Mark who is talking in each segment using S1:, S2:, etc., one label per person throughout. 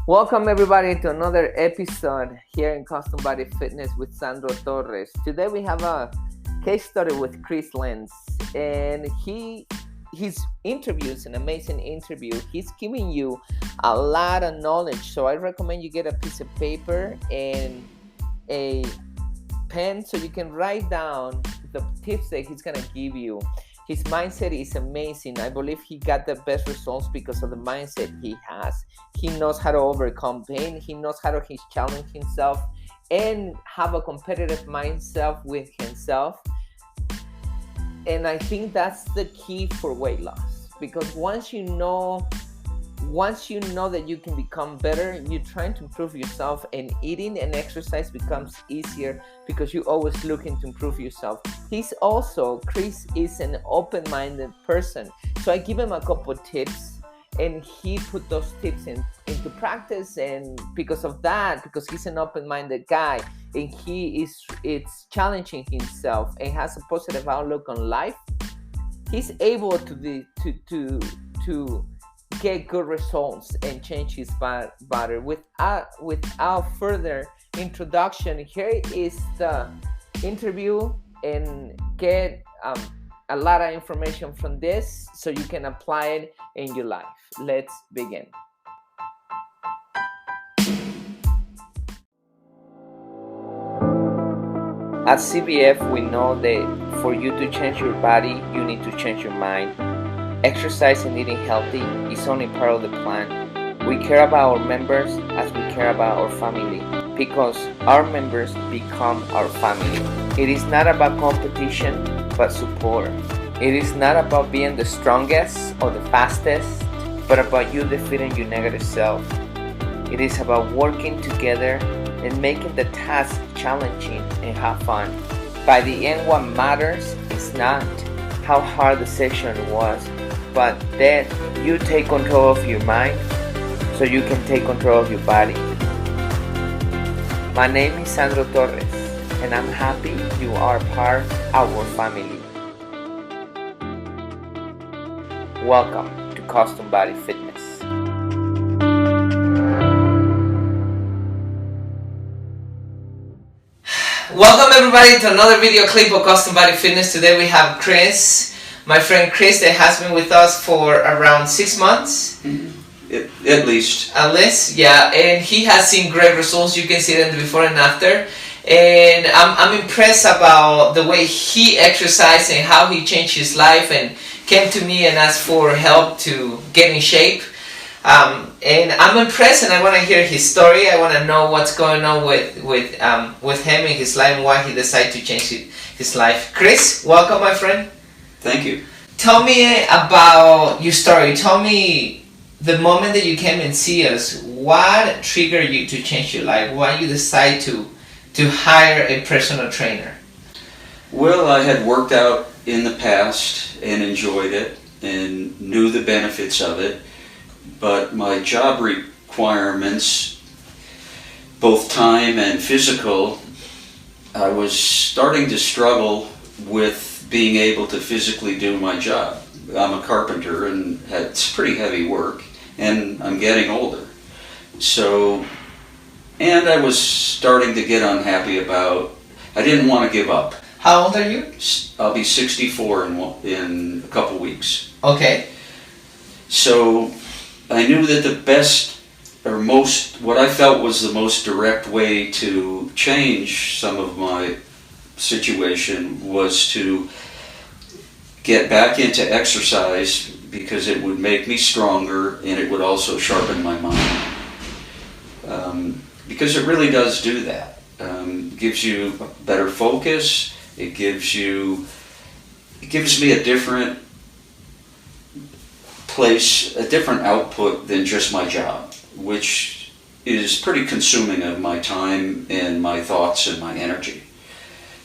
S1: Welcome everybody to another episode here in Custom Body Fitness with Sandro Torres. Today we have a case study with Leintz, and his interview is an amazing interview. He's giving you a lot of knowledge, so I recommend you get a piece of paper and a pen so you can write down the tips that he's gonna give you. His mindset is amazing. I believe he got the best results because of the mindset he has. He knows how to overcome pain. He knows how to challenge himself and have a competitive mindset with himself. And I think that's the key for weight loss, because once you know that you can become better, you're trying to improve yourself, and eating and exercise becomes easier because you're always looking to improve yourself. Chris is an open-minded person. So I give him a couple tips and he put those tips into practice, and because he's an open-minded guy and it's challenging himself and has a positive outlook on life, he's able to get good results and change his body. Without further introduction, here is the interview, and get a lot of information from this so you can apply it in your life. Let's begin. At CBF, we know that for you to change your body, you need to change your mind. Exercise and eating healthy is only part of the plan. We care about our members as we care about our family, because our members become our family. It is not about competition, but support. It is not about being the strongest or the fastest, but about you defeating your negative self. It is about working together and making the task challenging and have fun. By the end, what matters is not how hard the session was, but that you take control of your mind so you can take control of your body. My name is Sandro Torres, and I'm happy you are part of our family. Welcome to Custom Body Fitness. Welcome everybody to another video clip of Custom Body Fitness. Today we have Chris. My friend Chris, that has been with us for around 6 months.
S2: At least,
S1: yeah, and he has seen great results. You can see them before and after, and I'm impressed about the way he exercised and how he changed his life, and came to me and asked for help to get in shape. And I'm impressed, and I want to hear his story. I want to know what's going on with him and his life, and why he decided to change his life. Chris, welcome, my friend.
S2: Thank you.
S1: Tell me about your story. Tell me the moment that you came and see us. What triggered you to change your life? Why you decide to hire a personal trainer?
S2: Well, I had worked out in the past and enjoyed it and knew the benefits of it, but my job requirements, both time and physical, I was starting to struggle with being able to physically do my job. I'm a carpenter, and it's pretty heavy work, and I'm getting older. So, and I was starting to get unhappy I didn't want to give up.
S1: How old are you?
S2: I'll be 64 in a couple weeks.
S1: Okay.
S2: So I knew that the best, or what I felt was the most direct way to change some of my situation was to get back into exercise, because it would make me stronger and it would also sharpen my mind. Because it really does do that. It gives you better focus. It gives me a different place, a different output than just my job, which is pretty consuming of my time and my thoughts and my energy.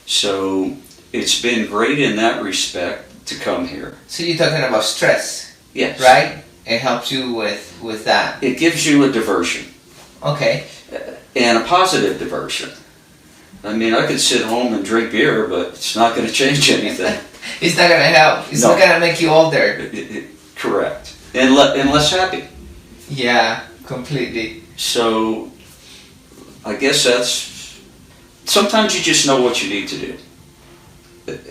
S2: So it's been great in that respect to come here.
S1: So you're talking about stress?
S2: Yes.
S1: Right? It helps you with that.
S2: It gives you a diversion.
S1: Okay.
S2: And a positive diversion. I mean, I could sit home and drink beer, but it's not going to change anything.
S1: It's not going to help. It's not going to make you older.
S2: Correct. And less happy.
S1: Yeah, completely.
S2: So I guess that's, sometimes you just know what you need to do.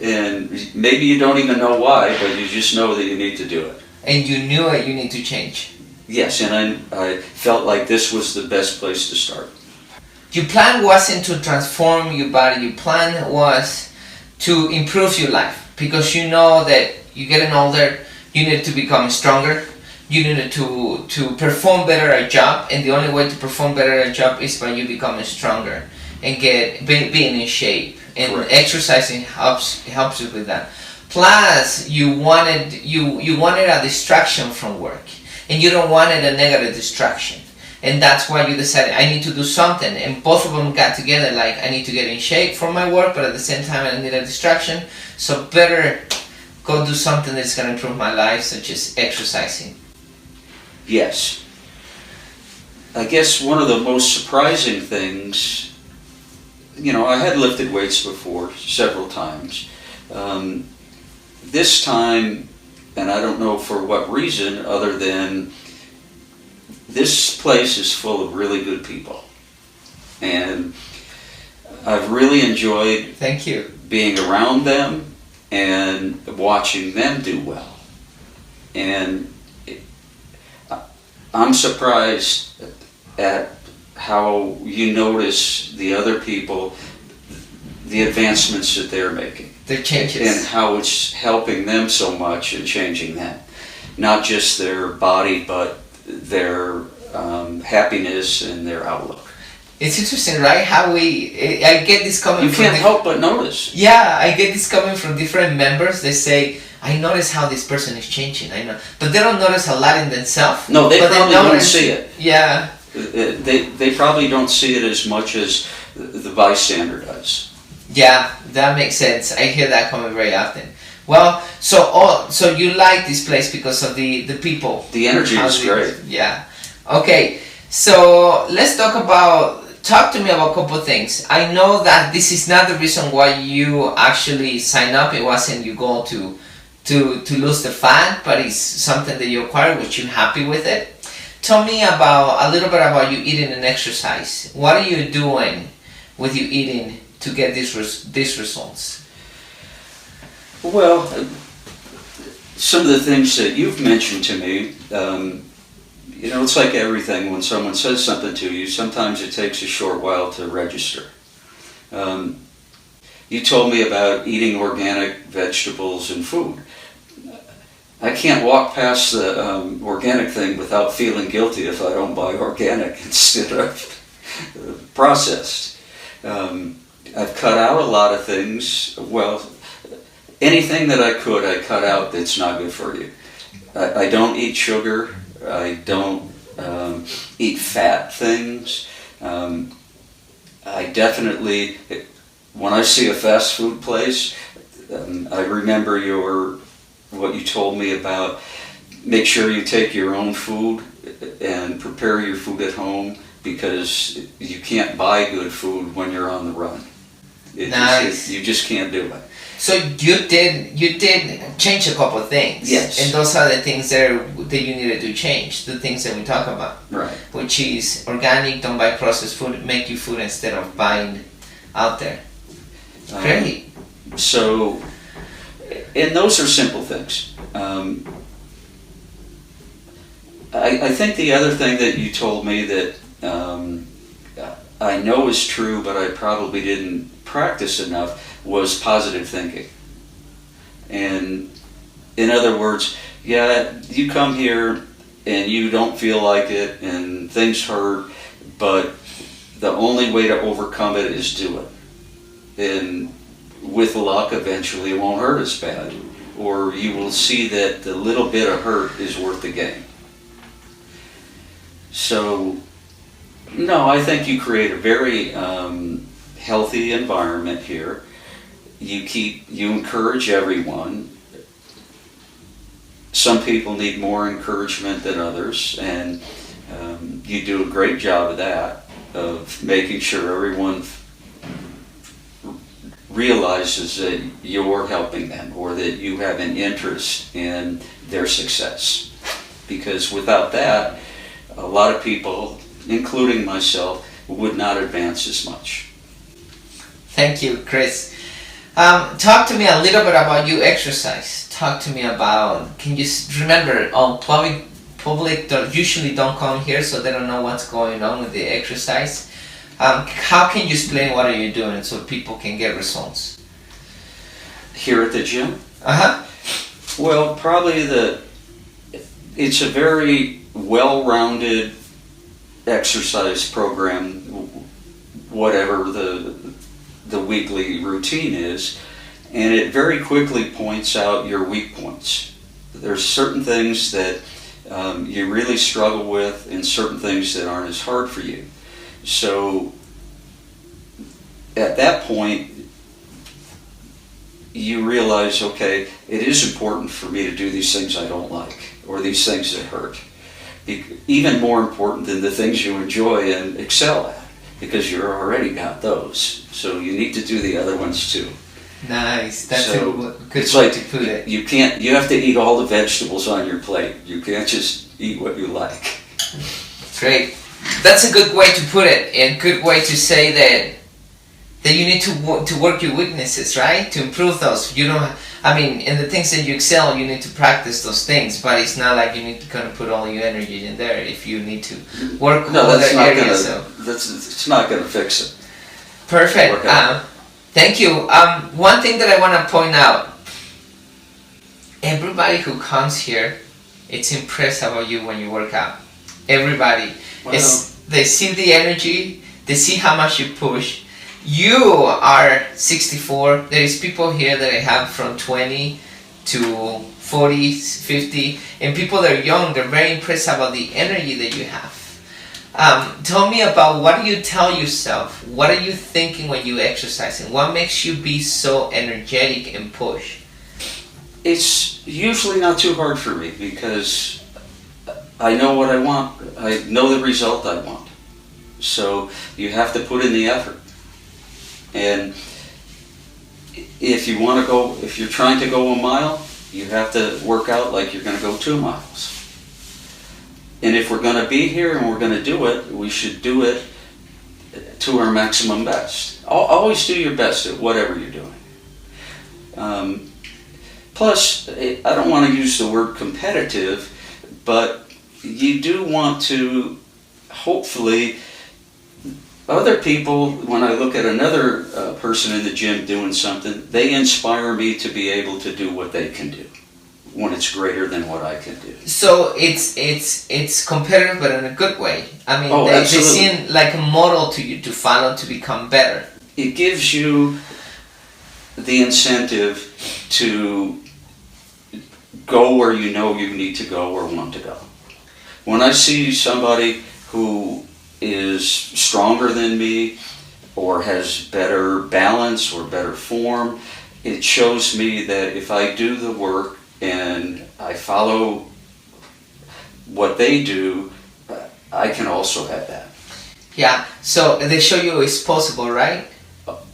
S2: And maybe you don't even know why, but you just know that you need to do it.
S1: And you knew it, you need to change.
S2: Yes, and I felt like this was the best place to start.
S1: Your plan wasn't to transform your body, your plan was to improve your life, because you know that you're getting older, you need to become stronger, you needed to perform better at a job, and the only way to perform better at a job is by you becoming stronger and being in shape. And
S2: correct.
S1: Exercising helps you with that. Plus, you wanted a distraction from work, and you don't wanted a negative distraction, and that's why you decided I need to do something. And both of them got together. Like, I need to get in shape for my work, but at the same time I need a distraction. So better go do something that's gonna improve my life, such as exercising.
S2: Yes. I guess one of the most surprising things, I had lifted weights before several times. This time, and I don't know for what reason other than this place is full of really good people. And I've really enjoyed
S1: Thank you.
S2: being around them and watching them do well. And I'm surprised at how you notice the other people, the advancements that they're making.
S1: The changes.
S2: And how it's helping them so much and changing them. Not just their body, but their happiness and their outlook.
S1: It's interesting, right? How I get this coming
S2: You
S1: from...
S2: can't help but notice.
S1: Yeah, I get this coming from different members. They say, I notice how this person is changing. I know, but they don't notice a lot in themselves.
S2: No, they probably don't see it.
S1: Yeah.
S2: They probably don't see it as much as the bystander does.
S1: Yeah, that makes sense. I hear that coming very often. Well, so you like this place because of the people.
S2: The energy is great.
S1: Yeah. Okay, so let's talk to me about a couple of things. I know that this is not the reason why you actually sign up. It wasn't your goal to lose the fat, but it's something that you acquired, which you're happy with it. Tell me a little bit about you eating and exercise. What are you doing with you eating to get these results?
S2: Well, some of the things that you've mentioned to me, it's like everything. When someone says something to you, sometimes it takes a short while to register. You told me about eating organic vegetables and food. I can't walk past the organic thing without feeling guilty if I don't buy organic instead of processed. I've cut out a lot of things. Well, anything that I cut out that's not good for you. I don't eat sugar. I don't eat fat things. I definitely, when I see a fast food place, I remember what you told me about make sure you take your own food and prepare your food at home, because you can't buy good food when you're on the run.
S1: Nice.
S2: You just can't do it.
S1: So you did change a couple of things.
S2: Yes.
S1: And those are the things that you needed to change, the things that we talk about.
S2: Right.
S1: Which is organic, don't buy processed food, make your food instead of buying out there. Great.
S2: So, and those are simple things. I think the other thing that you told me that I know is true, but I probably didn't practice enough, was positive thinking. And in other words, you come here and you don't feel like it and things hurt, but the only way to overcome it is do it. And with luck, eventually it won't hurt as bad, or you will see that the little bit of hurt is worth the gain. So, no, I think you create a very healthy environment here. You encourage everyone. Some people need more encouragement than others, and you do a great job of that, of making sure everyone realizes that you're helping them, or that you have an interest in their success. Because without that, a lot of people including myself, would not advance as much.
S3: Thank you, Chris. Talk to me a little bit about you exercise. Talk to me about, can you remember, public usually don't come here, so they don't know what's going on with the exercise. How can you explain what are you doing so people can get results?
S2: Here at the gym?
S3: Uh-huh.
S2: Well, probably it's a very well-rounded exercise program, whatever the weekly routine is, and it very quickly points out your weak points. There's certain things that you really struggle with and certain things that aren't as hard for you. So at that point, you realize, okay, it is important for me to do these things I don't like, or these things that hurt. Even more important than the things you enjoy and excel at, because you've already got those. So you need to do the other ones too.
S3: Nice. That's
S2: so
S3: a good
S2: it's
S3: way
S2: like
S3: to put it.
S2: You have to eat all the vegetables on your plate. You can't just eat what you like.
S3: Great. That's a good way to put it, and good way to say that you need to work your weaknesses, right? To improve those. You don't. I mean, in the things that you excel, you need to practice those things. But it's not like you need to kind of put all your energy in there. If you need to work on other areas,
S2: it's not going to fix it.
S3: Perfect. Thank you. One thing that I want to point out. Everybody who comes here, it's impressed about you when you work out. Everybody.
S2: Wow.
S3: They see the energy. They see how much you push. You are 64. There is people here that I have from 20 to 40, 50, and people that are young, they're very impressed about the energy that you have. Tell me about, what do you tell yourself? What are you thinking when you exercise, and what makes you be so energetic and push?
S2: It's usually not too hard for me because I know what I want. I know the result I want. So you have to put in the effort. And if you're trying to go a mile, you have to work out like you're going to go 2 miles. And if we're going to be here and we're going to do it, we should do it to our maximum best. Always do your best at whatever you're doing. Plus, I don't want to use the word competitive, but you do want to, hopefully, other people, when I look at another person in the gym doing something, they inspire me to be able to do what they can do when it's greater than what I can do.
S3: So it's competitive, but in a good way. I mean, they seem like a model to you to follow to become better.
S2: It gives you the incentive to go where you know you need to go or want to go. When I see somebody who is stronger than me or has better balance or better form, it shows me that if I do the work and I follow what they do, I can also have that.
S3: Yeah, so they show you it's possible, right?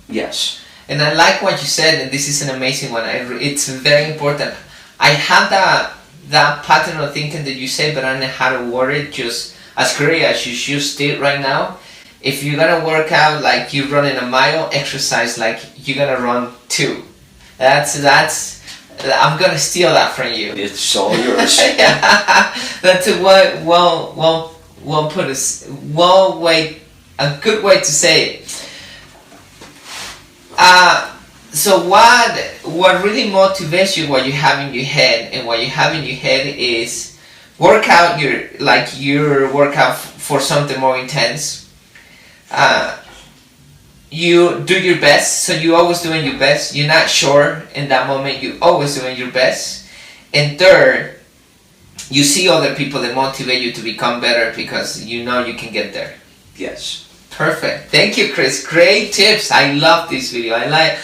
S2: Yes.
S3: And I like what you said, and this is an amazing one. It's very important. I have that pattern of thinking that you say, but I don't know how to word it just as great as you just did right now. If you're gonna work out like you're running a mile, exercise like you're gonna run 2. That's I'm gonna steal that from you.
S2: It's all yours.
S3: Yeah, that's a well put, a good way to say it. So what really motivates you, what you have in your head, and what you have in your head is work out your workout for something more intense. You do your best, so you're always doing your best. You're not sure in that moment, you're always doing your best. And third, you see other people that motivate you to become better because you know you can get there.
S2: Yes.
S3: Perfect. Thank you, Chris. Great tips. I love this video. I like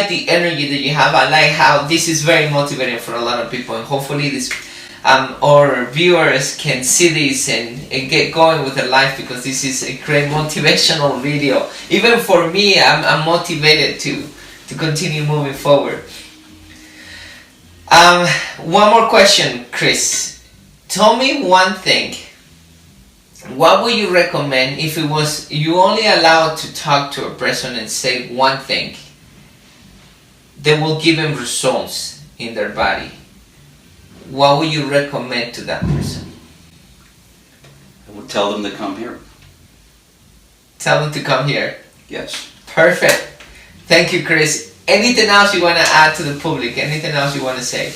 S3: the energy that you have. I like how this is very motivating for a lot of people, and hopefully this our viewers can see this and get going with their life, because this is a great motivational video. Even for me, I'm motivated to continue moving forward. One more question, Chris. Tell me one thing what would you recommend if it was you only allowed to talk to a person and say one thing that will give them results in their body? What would you recommend to that person?
S2: I would tell them to come here.
S3: Tell them to come here.
S2: Yes.
S3: Perfect. Thank you, Chris. Anything else you want to add to the public? Anything else you want to say?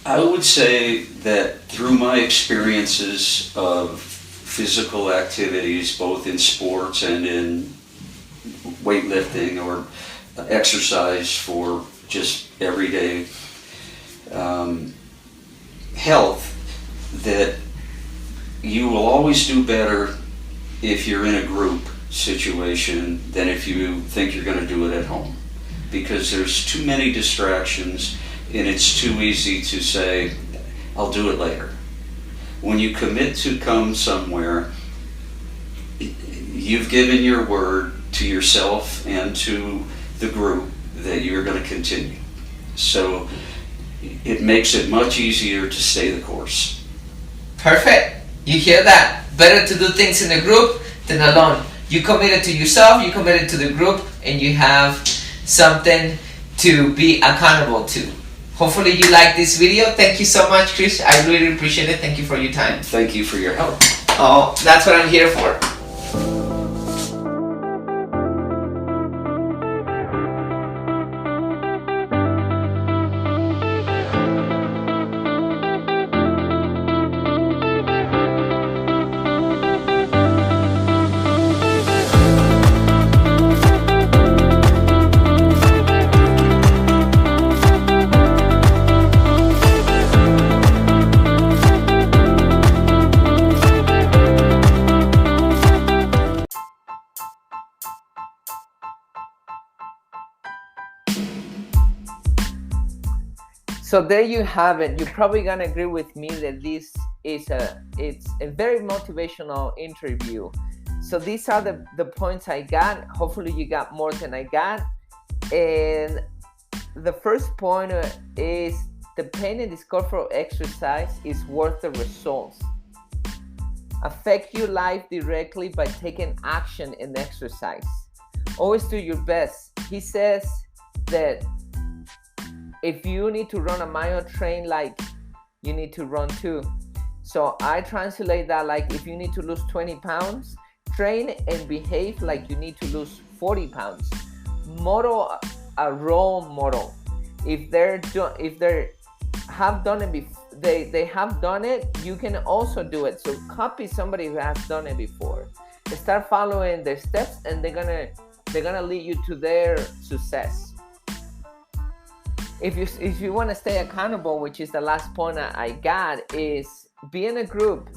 S2: I would say that through my experiences of physical activities, both in sports and in weightlifting or exercise for just everyday health, that you will always do better if you're in a group situation than if you think you're going to do it at home, because there's too many distractions and it's too easy to say, I'll do it later. When you commit to come somewhere, you've given your word to yourself and to the group that you're going to continue. So it makes it much easier to stay the course.
S3: Perfect. You hear that? Better to do things in a group than alone. You committed to yourself, you committed to the group, and you have something to be accountable to. Hopefully you like this video. Thank you so much, Chris. I really appreciate it. Thank you for your time.
S2: Thank you for your help.
S3: Oh, that's what I'm here for.
S1: So there you have it. You're probably gonna agree with me that this is it's a very motivational interview. So these are the points I got. Hopefully you got more than I got. And the first point is the pain and discomfort of exercise is worth the results. Affect your life directly by taking action in exercise. Always do your best. He says that if you need to run a mile, train like you need to run too. So I translate that like if you need to lose 20 pounds, train and behave like you need to lose 40 pounds. Model a role model. If they have done it before, they have done it, you can also do it. So copy somebody who has done it before. Start following their steps, and they're gonna lead you to their success. If you want to stay accountable, which is the last point I got, is be in a group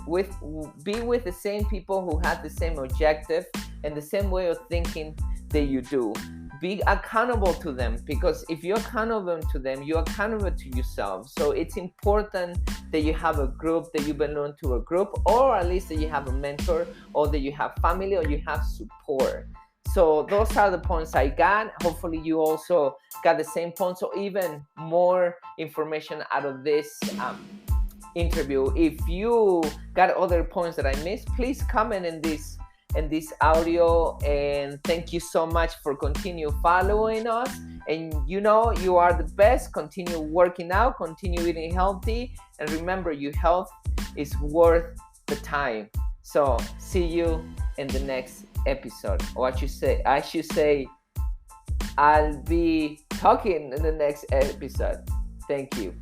S1: be with the same people who have the same objective and the same way of thinking that you do. Be accountable to them, because if you're accountable to them, you're accountable to yourself. So it's important that you have a group, that you belong to a group, or at least that you have a mentor, or that you have family, or you have support. So those are the points I got. Hopefully you also got the same points, or even more information out of this interview. If you got other points that I missed, please comment in this audio. And thank you so much for continue following us. And you know you are the best. Continue working out, continue eating healthy, and remember, your health is worth the time. So see you in the next episode. Or I should say I'll be talking in the next episode. Thank you.